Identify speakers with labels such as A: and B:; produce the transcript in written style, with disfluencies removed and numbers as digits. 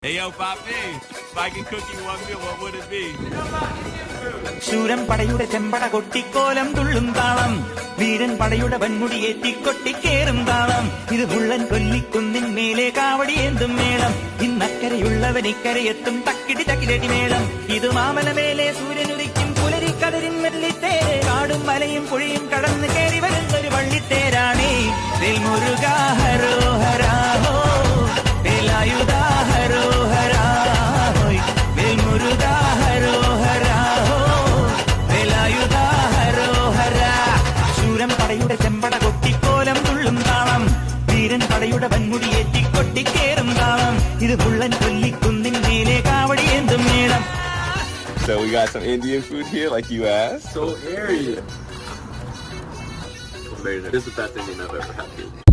A: Hey, yo, Papi, if I can cook you one meal, what would it be?
B: ശൂരൻ പടയുടെ ചെമ്പട കൊട്ടിക്കോലം തുള്ളും താളം, വീരൻ പടയുടെ വൻമുടിയേറ്റിക്കൊട്ടിക്കേറും താളം. ഇത് മുള്ളൻ കൊല്ലിക്കുന്നിൻ മേലെ കാവടിയേന്തും മേളം. ഇന്നക്കരയുള്ളവൻ ഇക്കരയെത്തും തക്കിടി തക്കിലടി മേളം. ഇത് മാമലമേലെ സൂര്യനുദിക്കും പുലരിക്കടലിൻ വെള്ളിത്തേര്. കാടും മലയും പുഴയും കടന്ന് കയറി വരുന്നൊരു വള്ളിത്തേരാണേ. വേൽമുരുകാ ഹരോഹരാ ഹോ, വേലായുധാ ഹരോഹരാ ഹോയ്, വേൽമുരുകാ ഹരോഹരാ ഹോ, വേലായുധാ ഹരോഹരാ. ശൂരൻ പടയുടെ ചെമ്പട കൊട്ടിക്കോലം തുള്ളും താളം, വീരൻ പടയുടെ വൻമുടിയേറ്റിക്കൊട്ടിക്കേറും താളം. ഇത് മുള്ളൻ കൊല്ലിക്കുന്നിൻ മേലെ കാവടിയേന്തും മേളം.
C: So we got some Indian food here, like you asked.
D: So airy. Amazing. This is the best Indian I've ever had.